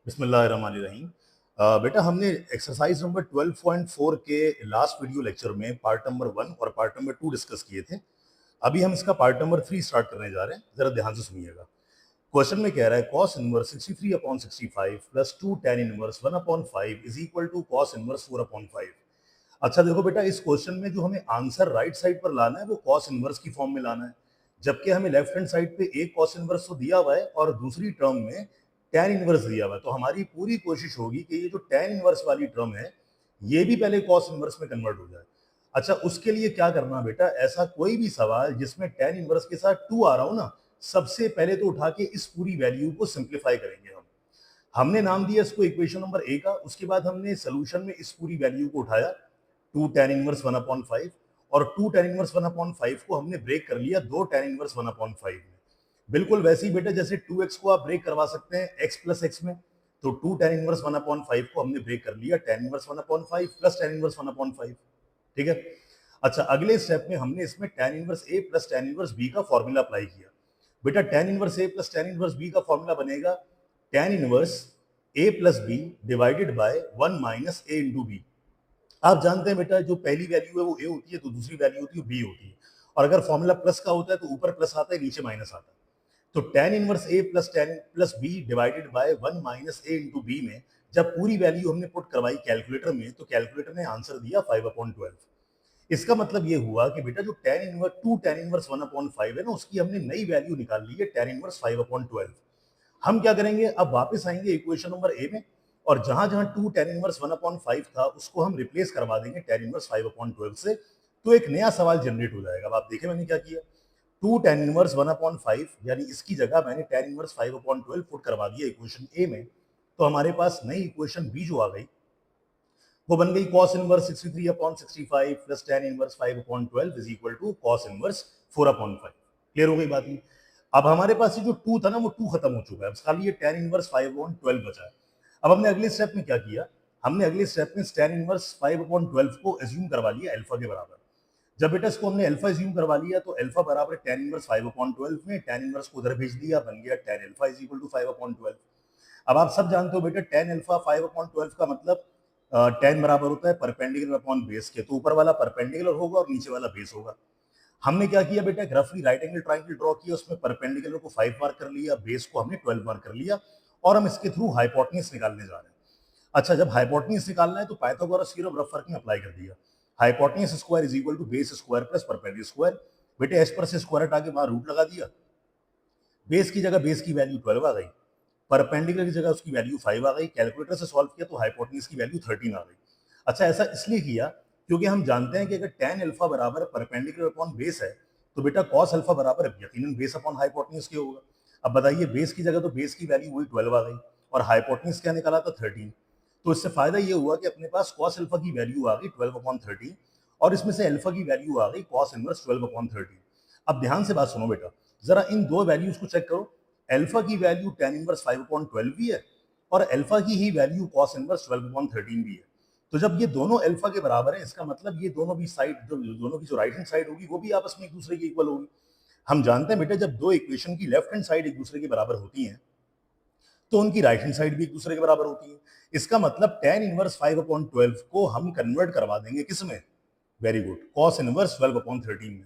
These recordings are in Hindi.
बिस्मिल्लाहिर्रहमानिर्रहीम। बेटा हमने एक्सरसाइज नंबर 12.4 के लास्ट वीडियो लेक्चर में पार्ट नंबर 1 और पार्ट नंबर 2 डिस्कस किए थे। अभी हम इसका पार्ट नंबर 3 स्टार्ट करने जा रहे हैं, जरा ध्यान से सुनिएगा। क्वेश्चन में कह रहा है cos inverse 63/65 plus 2 tan inverse 1/5 is equal to cos inverse 4/5। अच्छा देखो बेटा, इस क्वेश्चन में जो हमें आंसर राइट साइड पर लाना है वो कॉस इनवर्स की फॉर्म में लाना है, जबकि हमें लेफ्ट हैंड साइड पे एक कॉस इनवर्स तो दिया हुआ है और दूसरी टर्म में tan इनवर्स दिया हुआ है। तो हमारी पूरी कोशिश होगी कि ये जो tan इनवर्स वाली टर्म है ये भी पहले कॉस इनवर्स में कन्वर्ट हो जाए। अच्छा, उसके लिए क्या करना बेटा, ऐसा कोई भी सवाल जिसमें tan इनवर्स के साथ 2 आ रहा हो ना, सबसे पहले तो उठा के इस पूरी वैल्यू को सिंप्लीफाई करेंगे हम। हमने नाम दिया इसको इक्वेशन नंबर ए का, उसके बाद हमने सोल्यूशन में इस पूरी वैल्यू को उठाया 2 tan इनवर्स 1/5 और 2 tan इनवर्स 1/5 को हमने ब्रेक कर लिया 2 tan इनवर्स 1/5 में। बिल्कुल वैसे ही बेटा जैसे 2x को आप ब्रेक करवा सकते हैं x प्लस x में, तो 2 tan इनवर्स 1/5 को हमने ब्रेक कर लिया tan inverse 1/5 plus tan inverse 1/5। ठीक है। अच्छा, अगले स्टेप में हमने इसमें tan inverse a plus tan inverse b का फॉर्मूला अप्लाई किया। बेटा tan inverse a plus tan inverse b का फॉर्मूला बनेगा tan inverse a plus b divided by 1 minus a into b. आप जानते हैं बेटा, जो पहली वैल्यू है वो a होती है, तो दूसरी वैल्यू होती है b होती है, और अगर फॉर्मूला प्लस का होता है तो ऊपर प्लस आता है, नीचे माइनस आता है। तो tan inverse a plus b divided by 1 minus a into b में जब पूरी वैल्यू हमने पुट करवाई कैलकुलेटर में, तो कैलकुलेटर ने आंसर दिया 5/12। इसका मतलब ये हुआ कि बेटा जो tan इनवर्स 1/5 है ना, उसकी हमने नई वैल्यू निकाल ली है tan इनवर्स 5/12। हम क्या करेंगे, अब वापस आएंगे इक्वेशन नंबर ए में, और जहां जहां 2 tan इनवर्स 1/5 था उसको हम रिप्लेस करवा देंगे tan इनवर्स 5/12 से, तो एक नया सवाल जनरेट हो जाएगा। अब आप देखें मैंने क्या किया, 2 tan इनवर्स 1/5 यानी इसकी जगह मैंने tan इनवर्स 5/12 पुट करवा दिया इक्वेशन ए में, तो हमारे पास नई इक्वेशन बी जो आ गई वो बन गई cos inverse 63/65 plus tan inverse 5/12 is equal to cos inverse 4/5। Clear हो गई बात ये। अब हमारे पास ये जो 2 था ना, वो 2 खत्म हो चुका है, अब खाली ये tan इनवर्स 5/12 बचा है। अब हमने अगले स्टेप में क्या किया, हमने अगले स्टेप में tan इनवर्स 5/12 को एज्यूम करवा लिया अल्फा के बराबर। जब बेटा इसको हमने अल्फा एज्यूम करवा लिया तो अल्फा बराबर tan इनवर्स 5/12 में tan इनवर्स को उधर भेज दिया, बन गया tan alpha is equal to 5/12। अब आप सब जानते हो बेटा tan अल्फा 5/12 का मतलब tan बराबर होता है परपेंडिकुलर अपॉन बेस के, तो ऊपर वाला परपेंडिकुलर होगा और नीचे वाला बेस होगा। हमने क्या किया बेटा, रफली राइट एंगल ट्रायंगल ड्रॉ किया, उसमें परपेंडिकुलर को 5 मार्क कर लिया, बेस को हमने 12 मार्क कर लिया, और हम इसके थ्रू हाइपोटेन्यूज निकालने जा रहे हैं। अच्छा, जब हाइपोटेन्यूज निकालना है तो पाइथागोरस थ्योरम रफ वर्क में अप्लाई कर दिया। Hypotenuse square is equal to base square plus perpendicular square. बेटे एस पर से स्क्वायर हटा के वहां रूट लगा दिया, बेस की जगह बेस की वैल्यू 12 आ गई, परपेंडिकुलर की जगह उसकी वैल्यू 5 आ गई, कैलकुलेटर से सॉल्व किया तो हाइपोटेन्यूज की वैल्यू 13 आ गई। अच्छा, ऐसा इसलिए किया क्योंकि हम जानते हैं कि अगर tan अल्फा बराबर परपेंडिकुलर अपॉन बेस है तो बेटा cos अल्फा बराबर यकीनन बेस अपॉन हाइपोटेन्यूज के होगा। अब बताइए, बेस की जगह तो बेस की वैल्यू वही 12 आ गई और हाइपोटेन्यूज क्या निकाला था 13। तो इससे फायदा ये हुआ कि अपने पास cos अल्फा की वैल्यू आ गई 12/13 और इसमें से अल्फा की वैल्यू आ गई cos इनवर्स 12/13। अब ध्यान से बात सुनो बेटा, जरा इन दो वैल्यूज को चेक करो। अल्फा की वैल्यू tan इनवर्स 5/12 भी है और अल्फा की ही वैल्यू cos इनवर्स 12/13 भी है। तो जब ये दोनों अल्फा के बराबर है, इसका मतलब ये दोनों भी साइड, जो दोनों की जो राइट हैंड साइड होगी वो भी आपस में एक दूसरे के इक्वल होगी। हम जानते हैं बेटा, जब दो इक्वेशन की लेफ्ट हैंड साइड एक दूसरे के बराबर होती हैं तो उनकी राइट हैंड साइड भी एक दूसरे के बराबर होती है। इसका मतलब tan इनवर्स 5/12 को हम कन्वर्ट करवा देंगे किसमें, वेरी गुड, cos इनवर्स 12/13 में।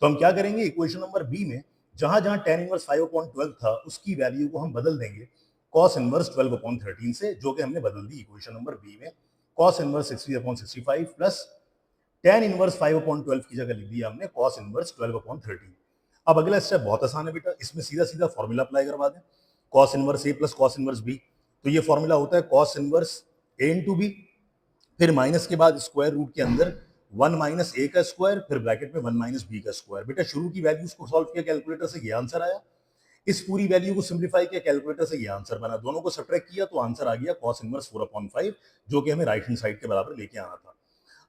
तो हम क्या करेंगे, इक्वेशन नंबर बी में जहां जहां tan इनवर्स 5/12 था उसकी वैल्यू को हम बदल देंगे cos इनवर्स 12/13 से, जो कि हमने बदल दी इक्वेशन नंबर बी में cos inverse 60/65 plus tan inverse 5/12 की जगह लिख दिया हमने cos इनवर्स 12/13। अब अगला स्टेप बहुत आसान है बेटा, इसमें सीधा सीधा फॉर्मूला अप्लाई करवा दें, cos inverse a plus cos inverse b। तो ये फॉर्मूला होता है cos inverse a into b, फिर माइनस के बाद स्क्वायर रूट के अंदर 1 माइनस ए का स्क्वायर, फिर ब्रैकेट में 1 माइनस बी का स्क्वायर। बेटा शुरू की वैल्यूज को सॉल्व किया कैलकुलेटर से, ये आंसर आया। इस पूरी वैल्यू को सिंप्लीफाई किया कैलकुलेटर से, ये आंसर बना। दोनों को सब्ट्रैक्ट किया तो आंसर आ गया cos इनवर्स 4/5, जो कि हमें राइट हैंड साइड के बराबर लेके आना था।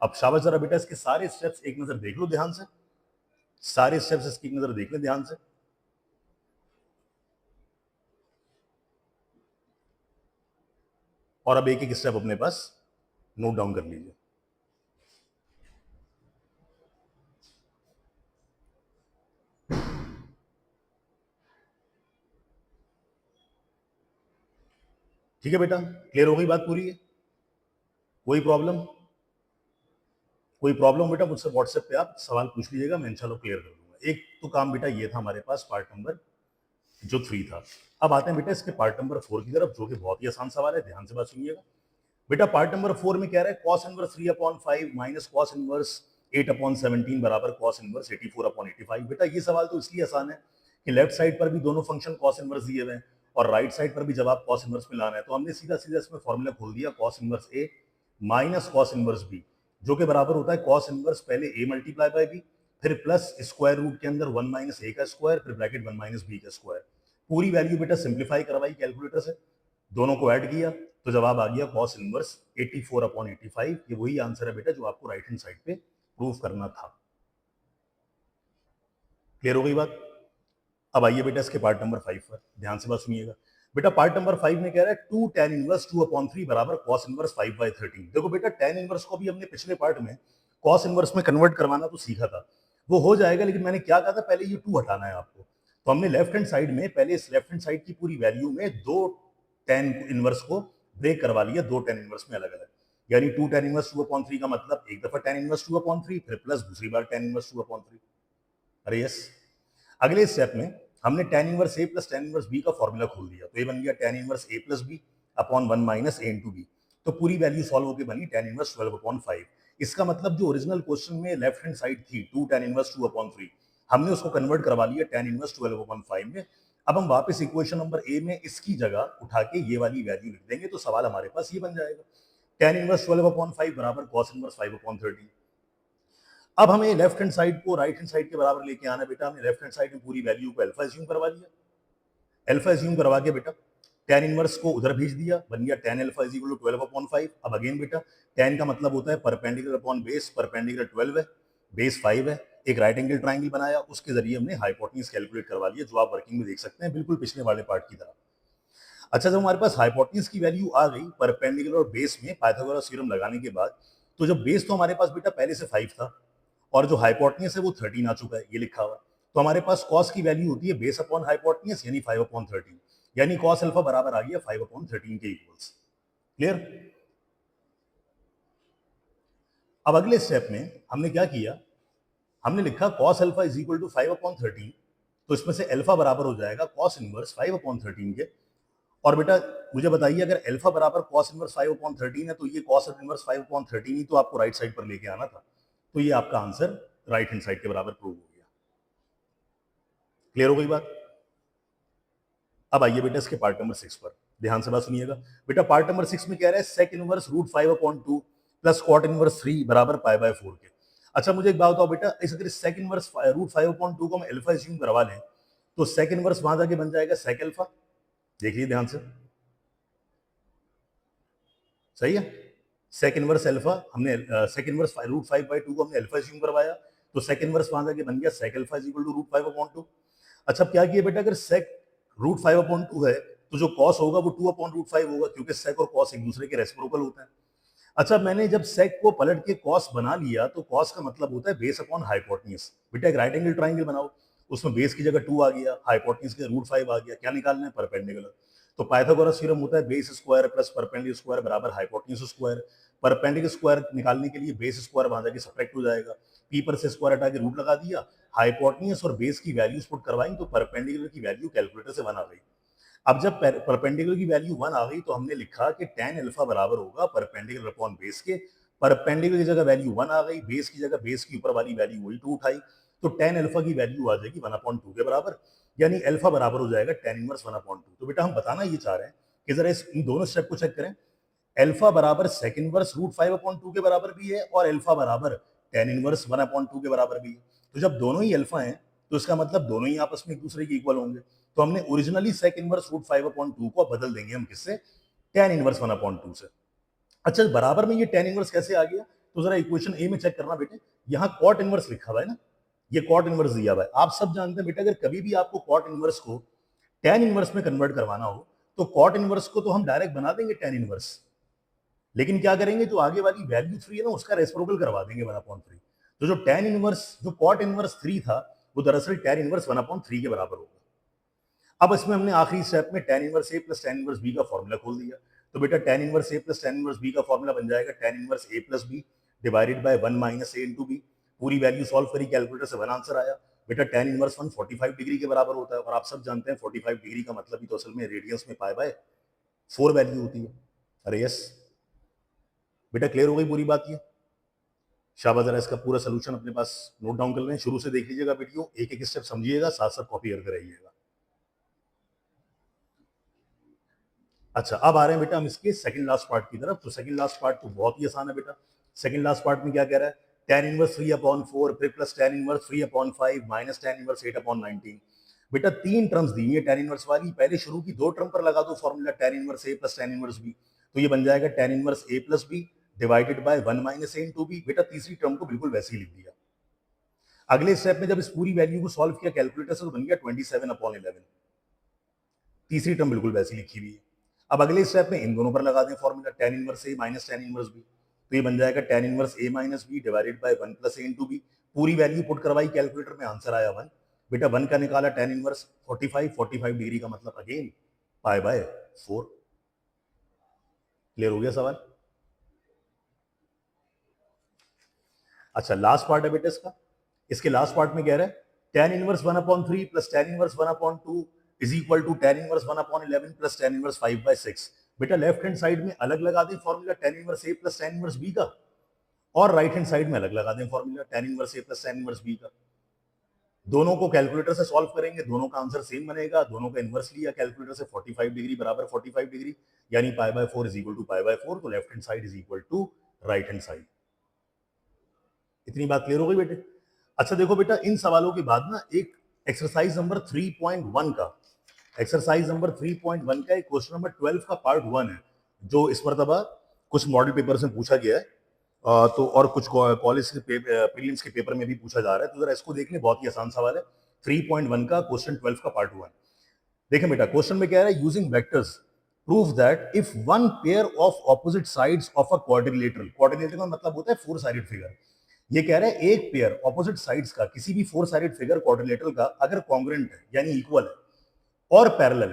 अब शाबाश, जरा बेटा इसके सारे स्टेप्स एक नजर देख लो ध्यान से, सारे स्टेप्स इसकी एक नजर देख लें ध्यान से। और अब एक एक स्टेप अपने पास नोट डाउन कर लीजिए। ठीक है बेटा, क्लियर हो गई बात पूरी है? कोई प्रॉब्लम? कोई प्रॉब्लम बेटा मुझसे व्हाट्सएप पे आप सवाल पूछ लीजिएगा, मैं इंशाल्लाह क्लियर कर दूंगा। एक तो काम बेटा ये था हमारे पास पार्ट नंबर जो 3 था। अब आते हैं बेटा इसके पार्ट नंबर 4 की तरफ, जो कि बहुत ही आसान सवाल है, ध्यान से बात सुनिएगा। बेटा पार्ट नंबर 4 में कह रहा है cos inverse 3/5 minus cos inverse 8/17 बराबर cos इनवर्स 84/85। बेटा ये सवाल तो इसलिए आसान है कि लेफ्ट साइड पर भी दोनों फंक्शन cos इनवर्स दिए हुए हैं और राइट साइड पर भी जवाब cos इनवर्स में लाना है, तो हमने सीधा सीधा इसमें फॉर्मूला खोल दिया cos inverse a minus cos inverse b, जो कि बराबर होता है cos इनवर्स पहले a मल्टीप्लाई बाय b, फिर प्लस स्क्वायर रूट के अंदर 1 माइनस a का स्क्वायर, फिर ब्रैकेट 1 माइनस b का स्क्वायर। पूरी वैल्यू बेटा सिंप्लीफाई करवाई कैलकुलेटर से, दोनों को ऐड किया तो जवाब आ गया cos इनवर्स 84/85। ये वही आंसर है बेटा जो आपको राइट हैंड साइड पे प्रूव करना था। क्लियर हो गई बात? अब आइए बेटा इसके पार्ट नंबर 5 पर, ध्यान से बात सुनिएगा। बेटा पार्ट नंबर 5 में कह रहा है 2 tan इनवर्स 2/3 बराबर cos इनवर्स 5/13। देखो बेटा tan इनवर्स को भी हमने पिछले पार्ट में cos इनवर्स में कन्वर्ट करवाना तो सीखा था, वो हो जाएगा, लेकिन मैंने क्या कहा था पहले ये 2 हटाना है आपको। तो हमने लेफ्ट हैंड साइड में पहले इस लेफ्ट हैंड साइड की पूरी वैल्यू में 2 tan इनवर्स को ब्रेक करवा लिया 2 tan इनवर्स में अलग अलग, यानी 2 tan इनवर्स 2/3 का मतलब एक दफा tan इनवर्स 2/3 फिर प्लस दूसरी बार tan इनवर्स 2/3। अरे यस। अगले स्टेप में हमने tan inverse a plus tan inverse b का फॉर्मूला खोल दिया, तो ये बन गया tan inverse a plus b upon 1 minus a into b. तो पूरी वैल्यू सॉल्व होकर बनी tan इनवर्स 12/5। इसका मतलब जो ओरिजिनल क्वेश्चन में लेफ्ट हैंड साइड थी 2 tan इनवर्स 2/3, हमने उसको कन्वर्ट करवा लिया tan इनवर्स 12/5 में। अब हम वापस इक्वेशन नंबर ए में इसकी जगह उठा के ये वाली वैल्यू लिख देंगे, तो सवाल हमारे पास ये बन जाएगा tan इनवर्स 12/5 बराबर cos इनवर्स 5/13। अब हमें लेफ्ट हैंड साइड को राइट हैंड साइड के बराबर लेके आना बेटा। हमने लेफ्ट हैंड साइड में पूरी वैल्यू को अल्फा एज्यूम करवा लिया, अल्फा एज्यूम करवा के बेटा tan इनवर्स को उधर भेज दिया, बन गया tan alpha is equal to 12/5। अब अगेन बेटा tan का मतलब होता है परपेंडिकुलर अपॉन बेस, परपेंडिकुलर 12 है, बेस 5 है, एक राइट एंगल ट्राइंगल बनाया, उसके जरिए हमने हाइपोटेन्यूज कैलकुलेट करवा लिया, जो आप वर्किंग में देख सकते हैं बिल्कुल पिछले वाले पार्ट की तरह। अच्छा, जब हमारे पास हाइपोटेन्यूज की वैल्यू आ गई परपेंडिकुलर और बेस में पाइथागोरस थ्योरम लगाने के बाद, तो जब बेस तो हमारे पास बेटा पहले से 5 था और जो हाइपोटेन्यूज है वो 13 आ चुका है, ये लिखा हुआ, तो हमारे पास कॉस की वैल्यू होती है बेस अपॉन हाइपोटेन्यूज यानी 5/13, यानी कॉस अल्फा बराबर आ गया 5/13 के इक्वल्स। क्लियर? अब अगले स्टेप में हमने क्या किया, हमने लिखा cos alpha is equal to 5/13, तो इसमें से अल्फा बराबर हो जाएगा कॉस इनवर्स 5/13 के। और बेटा मुझे बताइए अगर अल्फा बराबर कॉस इनवर्स 5/13 है, तो ये कॉस इनवर्स 5/13 ही तो आपको राइट साइड पर लेके आना था, तो ये आपका आंसर राइट हैंड साइड के बराबर प्रूव हो गया। क्लियर हो गई बात? अब आइए बेटा इसके पार्ट नंबर 6 पर, ध्यान से बात सुनिएगा। बेटा पार्ट नंबर 6 में कह रहा है sec inverse √5/2 plus cot inverse 3 बराबर π/4 के। अच्छा मुझे एक बात बताओ बेटा, इस अगर सेक इनवर्स √5/2 को हम अल्फा एज्यूम करवा लें, तो सेक इनवर्स वहां जाके बन जाएगा सेक अल्फा। देखिए ध्यान से, सही है। सेक इनवर्स अल्फा हमने सेक इनवर्स √5/2 को हमने अल्फा एज्यूम करवाया, तो सेक इनवर्स वहां जाके बन गया sec alpha is equal to √5/2। अच्छा अब क्या किया बेटा, अगर सेक √5/2 है तो जो कॉस होगा वो 2/√5 होगा, क्योंकि सेक और कॉस एक दूसरे के रेसिप्रोकल होते हैं। अच्छा मैंने जब सेक को पलट के कॉस बना लिया, तो कॉस का मतलब होता है बेस अपॉन हाइपोटेन्यूज। बेटा एक राइट एंगल ट्राइंगल बनाओ, उसमें बेस की जगह 2 आ गया, हाइपोटेन्यूज के √5 आ गया, क्या निकालना है परपेंडिकुलर। तो पाइथागोरस थ्योरम होता है base square plus perpendicular square बराबर हाइपोटेन्यूज स्क्वायर। परपेंडिकुलर स्क्वायर निकालने के लिए बेस स्क्वायर वहां जाके सब्ट्रैक्ट हो जाएगा, पी पर से स्क्वायर हटा के रूट लगा दिया, हाइपोटेन्यूज और बेस की वैल्यूज पुट करवाई, तो परपेंडिकुलर की वैल्यू कैलकुलेटर से 1 आ गई। अब जब परपेंडिकुलर की वैल्यू 1 आ गई, तो हमने लिखा कि tan अल्फा बराबर होगा परपेंडिकुलर अपॉन बेस के। परपेंडिकुलर की जगह वैल्यू 1 आ गई, बेस की जगह बेस की ऊपर वाली वैल्यू वही 2 उठाई, तो tan अल्फा की वैल्यू आ जाएगी 1/2 के बराबर, यानी अल्फा बराबर हो जाएगा tan इनवर्स 1/2। तो बेटा हम बताना ये चाह रहे हैं कि जरा इन दोनों स्टेप को चेक करें। अल्फा बराबर सेक इनवर्स √5/2 के बराबर भी है और अल्फा बराबर tan इनवर्स 1/2 के बराबर भी है। तो जब दोनों ही अल्फा हैं, तो इसका मतलब दोनों ही आपस में एक दूसरे के इक्वल होंगे। तो हमने ओरिजिनली सेक इनवर्स √5/2 को बदल देंगे हम किससे, tan इनवर्स 1/2 से। अच्छा बराबर में ये tan इनवर्स कैसे आ गया, तो जरा इक्वेशन ए में चेक करना बेटे, यहाँ कॉट इनवर्स लिखा हुआ है ना, ये कॉट इनवर्स दिया हुआ है। आप सब जानते हैं बेटा, अगर कभी भी आपको कॉट इनवर्स को tan इनवर्स में कन्वर्ट करवाना हो, तो कॉट इनवर्स को तो हम डायरेक्ट बना देंगे tan इनवर्स, लेकिन क्या करेंगे, जो आगे वाली वैल्यू 3 है ना, उसका रेसिप्रोकल करवा देंगे 1/3। तो जो tan इनवर्स जो कॉट इनवर्स 3 था, वो दरअसल tan इनवर्स 1/3 के बराबर होगा। अब इसमें हमने आखिरी स्टेप में tan inverse a plus tan inverse b का फॉर्मूला खोल दिया, तो बेटा tan inverse a plus tan inverse b का फॉर्मूला बन जाएगा tan inverse a plus b divided by 1 minus a into b. पूरी वैल्यू सॉल्व करी, कैलकुलेटर से 1 आंसर आया। बेटा tan इनवर्स 1 45 डिग्री के बराबर होता है, और आप सब जानते हैं 45 डिग्री का मतलब ही तो असल में रेडियंस में पाई बाय 4 वैल्यू होती है। अरे यस बेटा, क्लियर हो गई पूरी बात ये? शाबाश, जरा इसका पूरा सोल्यूशन अपने पास नोट डाउन कर लें, शुरू से देख लीजिएगा वीडियो, एक एक स्टेप समझिएगा, साथ साथ कॉपी करते रहिएगा। अच्छा, अब आ रहे हैं बेटा हम इसके सेकंड लास्ट पार्ट की तरफ। तो सेकंड लास्ट पार्ट तो बहुत ही आसान है बेटा। सेकंड लास्ट पार्ट में क्या कह रहा है? tan इनवर्स 3/4 फिर plus tan inverse 3/5 minus tan inverse 8/19। बेटा तीन टर्म्स दी है tan इनवर्स वाली, पहले शुरू की दो टर्म पर लगा दो formula tan inverse a plus tan inverse b, तो ये बन जाएगा tan inverse a plus b divided by 1 minus a into b। बेटा तीसरी टर्म को बिल्कुल वैसे ही लिख दिया। अगले स्टेप में जब इस पूरी वैल्यू को सॉल्व किया कैलकुलेटर से, तो बन गया 27/11। तीसरी टर्म बिल्कुल वैसी लिखी हुई है। अब अगले स्टेप में इन दोनों पर लगा दें formula tan inverse a minus tan inverse b, तो ये बन जाएगा tan inverse a minus b divided by 1 plus a into b। पूरी वैल्यू पुट करवाई कैलकुलेटर में, आंसर आया 1। बेटा 1 का निकाला tan इनवर्स 45 डिग्री का मतलब अगेन पाई बाय 4। क्लियर हो गया सवाल? अच्छा, लास्ट पार्ट है बेटा इसका। इसके लास्ट पार्ट में कह रहा है tan inverse 1/3 plus tan inverse 1/2 is equal to tan inverse 1/11 plus tan inverse 5/6। बेटा लेफ्ट हैंड साइड में अलग लगा दें formula tan inverse a plus tan inverse b का, और राइट हैंड साइड में अलग लगा दें formula tan inverse a plus tan inverse b का। दोनों को कैलकुलेटर से सॉल्व करेंगे, दोनों का आंसर सेम बनेगा। दोनों का इनवर्स लिया कैलकुलेटर से, 45 डिग्री बराबर 45 डिग्री, यानी π/4 इज इक्वल टू π/4, तो left hand side is equal to right hand side. इतनी बात क्लियर हो गई बेटे? अच्छा देखो बेटा, इन सवालों के बाद ना एक एक्सरसाइज नंबर 3.1 का, एक्सरसाइज नंबर 3.1 का एक क्वेश्चन नंबर 12 का पार्ट 1 है, जो इस मरतबा कुछ मॉडल पेपर से पूछा गया है, तो और कुछ कॉलेज के प्रीलिम्स के पेपर में भी पूछा जा रहा है। तो जरा इसको देख लें, बहुत ही आसान सवाल है। 3.1 का क्वेश्चन 12 का पार्ट 1। देखें बेटा, क्वेश्चन में कह रहा है using vectors prove that if one pair of opposite sides of a quadrilateral, quadrilateral का मतलब होता है फोर साइडेड फिगर। ये कह रहा है एक पेयर ऑपोजिट साइड्स का किसी भी फोर साइडेड फिगर क्वाड्रिलेटरल का अगर कॉन्ग्रुएंट है यानी इक्वल है और पैरेलल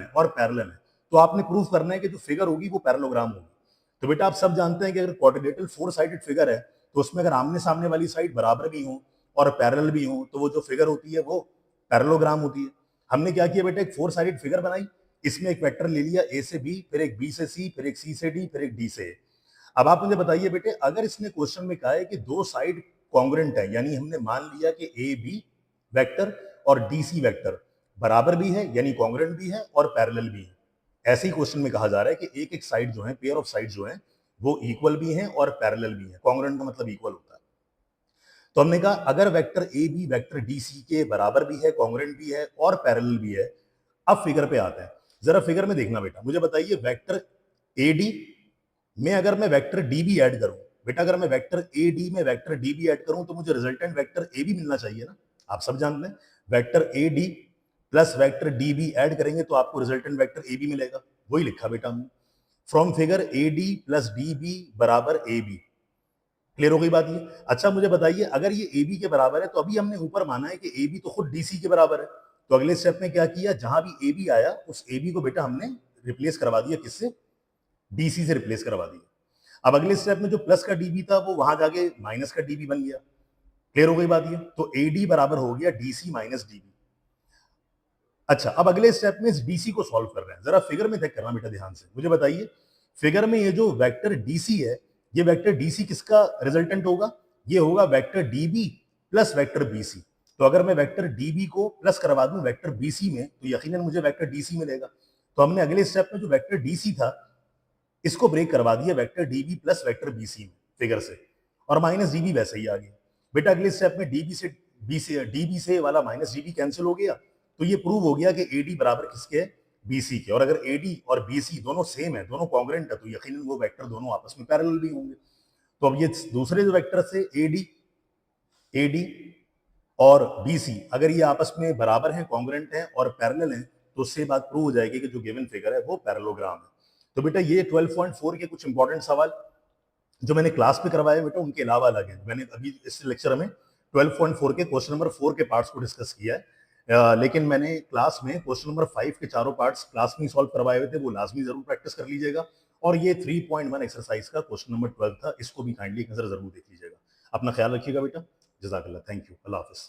है, तो आपने प्रूफ करना है कि जो फिगर होगी वो पैरेललोग्राम होगी। तो बेटा आप सब जानते हैं कि अगर क्वाड्रिलेटरल फोर साइडेड फिगर है, तो उसमें अगर आमने सामने वाली साइड बराबर भी हो और पैरेलल भी हो, तो वो जो फिगर होती है वो पैरेललोग्राम होती है। हमने क्या किया बेटा, एक फोर साइडेड फिगर बनाई, इसमें एक वेक्टर ले लिया a से b, फिर एक b से c, फिर एक c से d, फिर एक d से a। अब आप मुझे बताइए बेटे, अगर इसने क्वेश्चन में कहा है कि दो साइड कॉन्ग्रुएंट है, यानी हमने मान लिया कि ए बी वेक्टर और डी सी वेक्टर बराबर भी है यानी कॉन्ग्रुएंट भी है और पैरेलल भी है, ऐसे ही क्वेश्चन में कहा जा रहा है कि एक एक साइड जो है, पेयर ऑफ साइड जो है वो इक्वल भी हैं और पैरेलल भी हैं। कॉन्ग्रुएंट का मतलब इक्वल होता है। तो हमने कहा अगर vector A B vector D C के बराबर भी है, कॉन्ग्रुएंट भी है और पैरेलल भी है। अब फिगर पे आते हैं, जरा फिगर में देखना बेटा, मुझे बताइए वेक्टर ए डी में अगर मैं वेक्टर डी बी ऐड करूं, बेटा अगर मैं वेक्टर ए डी में वेक्टर डी बी ऐड करूं, तो मुझे रिजल्टेंट वेक्टर ए बी मिलना चाहिए ना। आप सब जानते हैं vector A D plus vector D B add करेंगे तो आपको रिजल्टेंट वेक्टर ए बी मिलेगा। वही लिखा बेटा हमने, from figure A D plus D B बराबर ए बी। क्लियर हो गई बात ये? अच्छा मुझे बताइए, अगर ये ए बी के बराबर है, तो अभी हमने ऊपर माना है कि ए बी तो खुद डी सी के बराबर है, तो अगले स्टेप में क्या किया, जहां भी ए बी आया उस ए बी को बेटा हमने रिप्लेस करवा दिया, किससे? डी सी से रिप्लेस करवा दिया। अब अगले स्टेप में जो प्लस का डीबी था वो वहां जाके माइनस का डीबी बन गया। क्लियर हो गई बात ये? तो एडी बराबर हो गया डीसी माइनस डीबी। अच्छा, अब अगले स्टेप में इस डीसी को सॉल्व कर रहे हैं। जरा फिगर में देख करना बेटा ध्यान से, मुझे बताइए फिगर में ये जो वेक्टर डीसी है, ये वेक्टर डीसी किसका रिजल्टेंट होगा? ये होगा vector dB plus vector BC. तो अगर मैं वेक्टर डीबी को प्लस करवा दूं वेक्टर बीसी में, तो यकीनन मुझे वेक्टर डीसी मिलेगा। तो हमने अगले स्टेप में जो वेक्टर डीसी था इसको ब्रेक करवा दिया vector dB plus vector BC में फिगर से, और माइनस डीबी वैसे ही आ गया। बेटा अगले स्टेप में डीबी से वाला माइनस डीबी कैंसिल हो गया, तो ये प्रूव हो गया कि एडी बराबर किसके है? बीसी के। और अगर एडी और बीसी दोनों सेम है, दोनों कॉन्ग्रुएंट है, तो यकीनन वो वेक्टर दोनों आपस में पैरेलल भी होंगे। तो अब ये दूसरे जो वेक्टर से एडी और बीसी अगर ये आपस में बराबर हैं, कॉन्ग्रुएंट हैं और पैरेलल हैं, तो उससे बात प्रूव हो जाएगी कि जो गिवन फिगर है वो पैरेललोग्राम है। तो बेटा ये 12.4 के कुछ इंपॉर्टेंट सवाल जो मैंने क्लास में करवाए बेटा, उनके अलावा अलग है। मैंने अभी इस लेक्चर में 12.4 के क्वेश्चन नंबर 4 के पार्ट्स को डिस्कस किया है। लेकिन मैंने क्लास में क्वेश्चन नंबर 5 के चारों पार्ट्स क्लास में सॉल्व करवाए हुए थे, वो लाजमी जरूर प्रैक्टिस कर लीजिएगा। और ये 3.1 एक्सरसाइज का क्वेश्चन नंबर 12 था, इसको भी काइंडली एक नजर जरूर देख लीजिएगा। अपना ख्याल रखिएगा बेटा। जज़ाकल्लाह, थैंक यू, अल्लाह हाफिज।